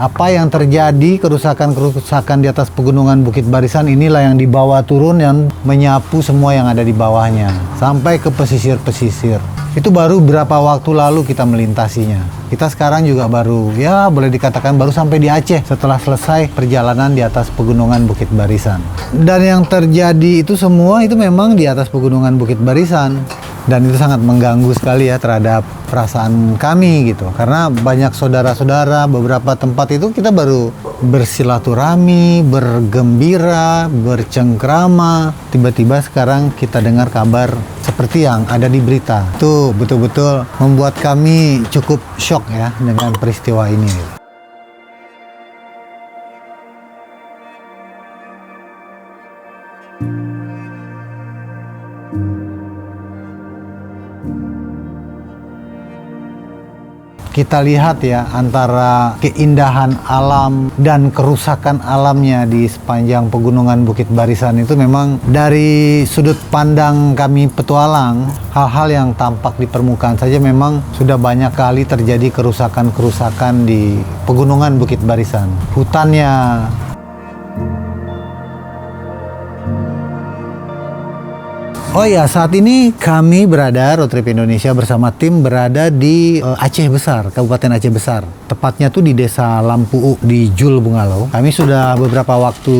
Apa yang terjadi, kerusakan-kerusakan di atas pegunungan Bukit Barisan inilah yang dibawa turun, yang menyapu semua yang ada di bawahnya sampai ke pesisir-pesisir. Itu baru berapa waktu lalu kita melintasinya. Kita sekarang juga baru, ya boleh dikatakan baru sampai di Aceh setelah selesai perjalanan di atas pegunungan Bukit Barisan. Dan yang terjadi itu semua itu memang di atas pegunungan Bukit Barisan. Dan itu sangat mengganggu sekali ya terhadap perasaan kami gitu. Karena banyak saudara-saudara, beberapa tempat itu kita baru bersilaturahmi, bergembira, bercengkrama. Tiba-tiba sekarang kita dengar kabar seperti yang ada di berita. Itu betul-betul membuat kami cukup shock ya dengan peristiwa ini. Kita lihat ya antara keindahan alam dan kerusakan alamnya di sepanjang pegunungan Bukit Barisan itu memang dari sudut pandang kami petualang, hal-hal yang tampak di permukaan saja memang sudah banyak kali terjadi kerusakan-kerusakan di pegunungan Bukit Barisan. Hutannya, oh ya, saat ini kami berada, Road Trip Indonesia bersama tim berada di Aceh Besar, Kabupaten Aceh Besar. Tepatnya tuh di Desa Lampuuk di Jul Bungalau. Kami sudah beberapa waktu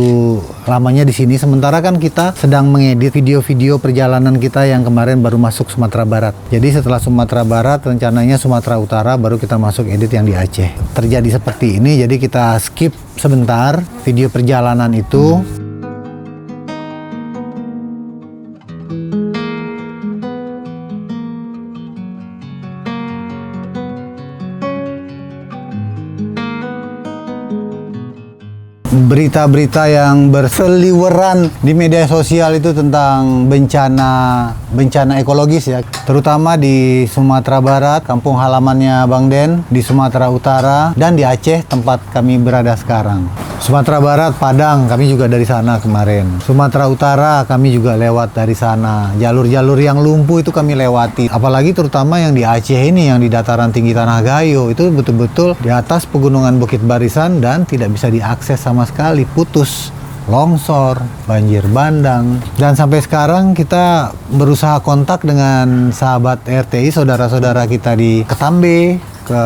lamanya di sini, sementara kan kita sedang mengedit video-video perjalanan kita yang kemarin baru masuk Sumatera Barat. Jadi setelah Sumatera Barat, rencananya Sumatera Utara, baru kita masuk edit yang di Aceh. Terjadi seperti ini, jadi kita skip sebentar video perjalanan itu. Berita-berita yang berseliweran di media sosial itu tentang bencana ekologis ya, terutama di Sumatera Barat, kampung halamannya Bang Den, di Sumatera Utara, dan di Aceh tempat kami berada sekarang. Sumatera Barat, Padang, kami juga dari sana kemarin. Sumatera Utara, kami juga lewat dari sana. Jalur-jalur yang lumpuh itu kami lewati. Apalagi terutama yang di Aceh ini, yang di dataran tinggi Tanah Gayo, itu betul-betul di atas pegunungan Bukit Barisan dan tidak bisa diakses sama sekali, putus, longsor, banjir bandang. Dan sampai sekarang kita berusaha kontak dengan sahabat RTI, saudara-saudara kita di Ketambe, ke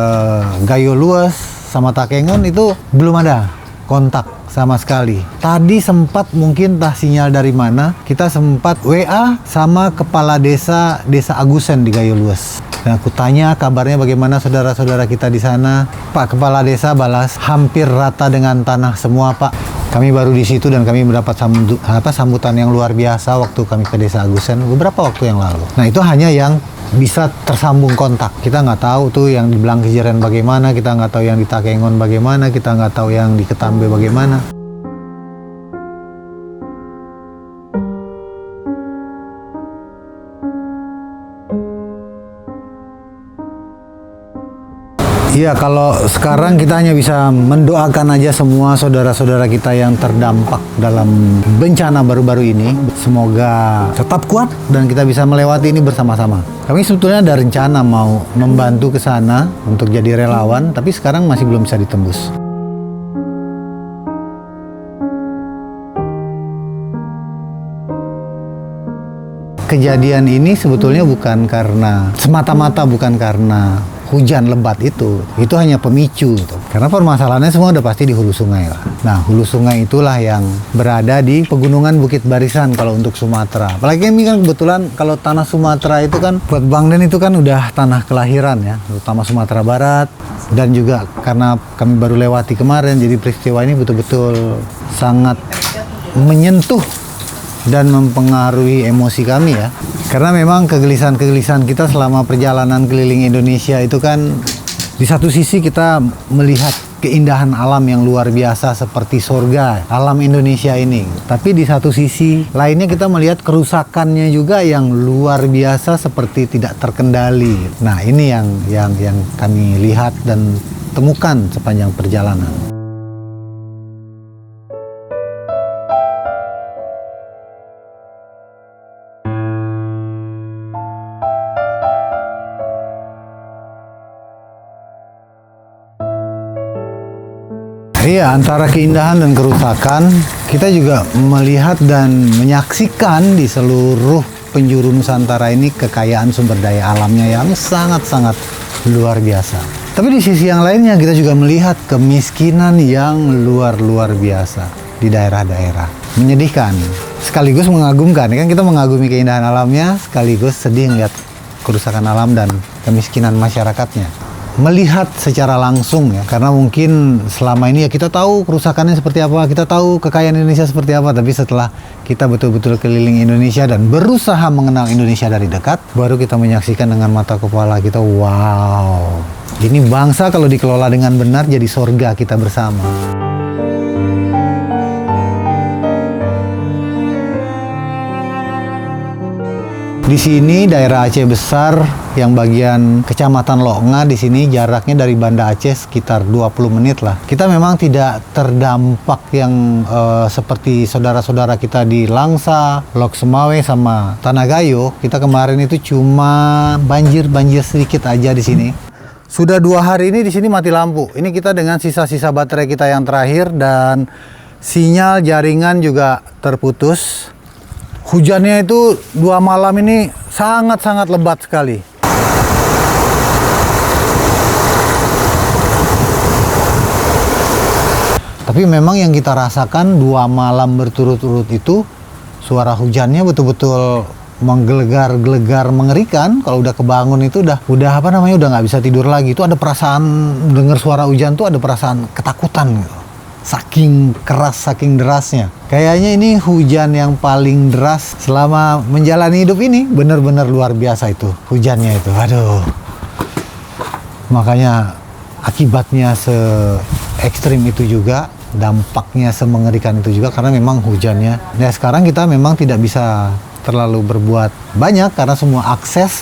Gayo Luas, sama Takengon, itu belum ada kontak sama sekali. Tadi sempat mungkin entah sinyal dari mana, kita sempat WA sama kepala desa Agusen di Gayo Luas. Dan aku tanya kabarnya bagaimana saudara-saudara kita di sana. Pak Kepala Desa balas, hampir rata dengan tanah semua Pak. Kami baru di situ dan kami mendapat sambutan yang luar biasa waktu kami ke Desa Agusen beberapa waktu yang lalu. Nah itu hanya yang bisa tersambung kontak. Kita nggak tahu tuh yang di Blangkijeren bagaimana, kita nggak tahu yang di Takengon bagaimana, kita nggak tahu yang di Ketambe bagaimana. Iya, kalau sekarang kita hanya bisa mendoakan aja semua saudara-saudara kita yang terdampak dalam bencana baru-baru ini. Semoga tetap kuat dan kita bisa melewati ini bersama-sama. Kami sebetulnya ada rencana mau membantu ke sana untuk jadi relawan, tapi sekarang masih belum bisa ditembus. Kejadian ini sebetulnya bukan karena semata-mata bukan karena hujan lebat itu hanya pemicu gitu. Karena permasalahannya semua udah pasti di hulu sungai lah. Nah, hulu sungai itulah yang berada di pegunungan Bukit Barisan kalau untuk Sumatera. Apalagi ini kan kebetulan kalau tanah Sumatera itu kan buat Bang Den itu kan udah tanah kelahiran ya, terutama Sumatera Barat. Dan juga karena kami baru lewati kemarin, jadi peristiwa ini betul-betul sangat menyentuh dan mempengaruhi emosi kami ya. Karena memang kegelisahan-kegelisahan kita selama perjalanan keliling Indonesia itu kan di satu sisi kita melihat keindahan alam yang luar biasa seperti surga alam Indonesia ini. Tapi di satu sisi lainnya kita melihat kerusakannya juga yang luar biasa seperti tidak terkendali. Nah, ini yang kami lihat dan temukan sepanjang perjalanan. Iya, antara keindahan dan kerusakan, kita juga melihat dan menyaksikan di seluruh penjuru Nusantara ini kekayaan sumber daya alamnya yang sangat-sangat luar biasa. Tapi di sisi yang lainnya kita juga melihat kemiskinan yang luar biasa di daerah-daerah. Menyedihkan, sekaligus mengagumkan. Kan kita mengagumi keindahan alamnya, sekaligus sedih melihat kerusakan alam dan kemiskinan masyarakatnya. Melihat secara langsung ya, karena mungkin selama ini ya kita tahu kerusakannya seperti apa, kita tahu kekayaan Indonesia seperti apa, tapi setelah kita betul-betul keliling Indonesia dan berusaha mengenal Indonesia dari dekat, baru kita menyaksikan dengan mata kepala kita, wow, ini bangsa kalau dikelola dengan benar jadi sorga kita bersama. Di sini daerah Aceh Besar yang bagian Kecamatan Loknga, di sini jaraknya dari Banda Aceh sekitar 20 menit lah. Kita memang tidak terdampak yang seperti saudara-saudara kita di Langsa, Lok Semawe sama Tanah Gayo. Kita kemarin itu cuma banjir sedikit aja di sini. Sudah 2 hari ini di sini mati lampu. Ini kita dengan sisa-sisa baterai kita yang terakhir dan sinyal jaringan juga terputus. Hujannya itu 2 malam ini sangat-sangat lebat sekali. Tapi memang yang kita rasakan 2 malam berturut-turut itu suara hujannya betul-betul menggelegar-gelegar, mengerikan. Kalau udah kebangun itu udah apa namanya, udah nggak bisa tidur lagi. Itu ada perasaan dengar suara hujan tuh ada perasaan ketakutan gitu. Saking keras, saking derasnya. Kayaknya ini hujan yang paling deras selama menjalani hidup ini. Bener-bener luar biasa itu hujannya itu. Aduh. Makanya akibatnya se-ekstrim itu juga, dampaknya semengerikan itu juga karena memang hujannya. Nah sekarang kita memang tidak bisa terlalu berbuat banyak karena semua akses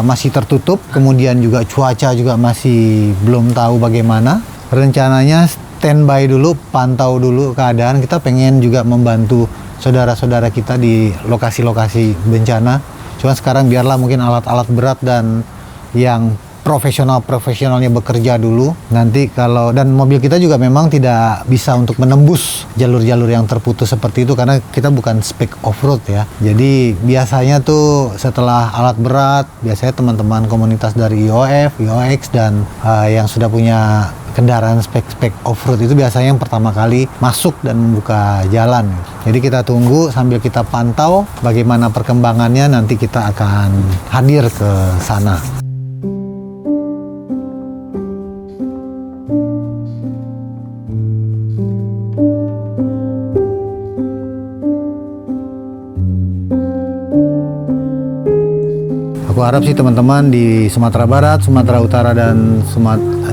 masih tertutup. Kemudian juga cuaca juga masih belum tahu bagaimana. Rencananya standby dulu, pantau dulu keadaan. Kita pengen juga membantu saudara-saudara kita di lokasi-lokasi bencana. Cuma sekarang biarlah mungkin alat-alat berat dan yang profesionalnya bekerja dulu. Nanti kalau, dan mobil kita juga memang tidak bisa untuk menembus jalur-jalur yang terputus seperti itu karena kita bukan spek off-road ya. Jadi biasanya tuh setelah alat berat, biasanya teman-teman komunitas dari IOF, IOX dan yang sudah punya kendaraan spek off-road itu biasanya yang pertama kali masuk dan membuka jalan. Jadi kita tunggu sambil kita pantau bagaimana perkembangannya, nanti kita akan hadir ke sana. Aku harap sih teman-teman di Sumatera Barat, Sumatera Utara dan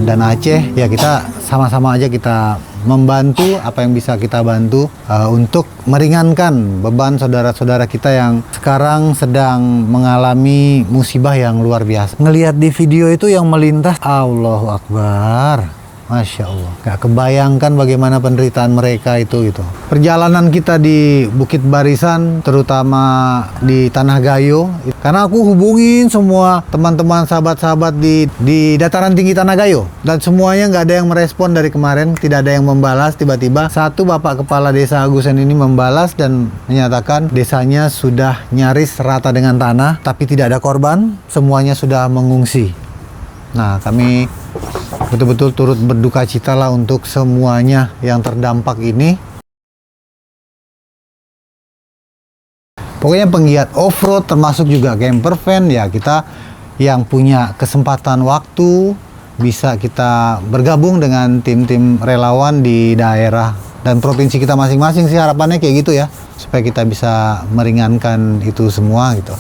Aceh ya kita sama-sama aja kita membantu apa yang bisa kita bantu untuk meringankan beban saudara-saudara kita yang sekarang sedang mengalami musibah yang luar biasa. Ngelihat di video itu yang melintas, Allahu Akbar. Masya Allah, gak kebayangkan bagaimana penderitaan mereka itu gitu. Perjalanan kita di Bukit Barisan, terutama di Tanah Gayo, karena aku hubungin semua teman-teman sahabat-sahabat di dataran tinggi Tanah Gayo, dan semuanya nggak ada yang merespon dari kemarin, tidak ada yang membalas. Tiba-tiba satu bapak kepala desa Agusen ini membalas dan menyatakan desanya sudah nyaris rata dengan tanah, tapi tidak ada korban, semuanya sudah mengungsi. Nah, kami betul-betul turut berduka cita lah untuk semuanya yang terdampak ini. Pokoknya penggiat off-road termasuk juga camper van ya, kita yang punya kesempatan waktu bisa kita bergabung dengan tim-tim relawan di daerah dan provinsi kita masing-masing sih harapannya kayak gitu ya, supaya kita bisa meringankan itu semua gitu.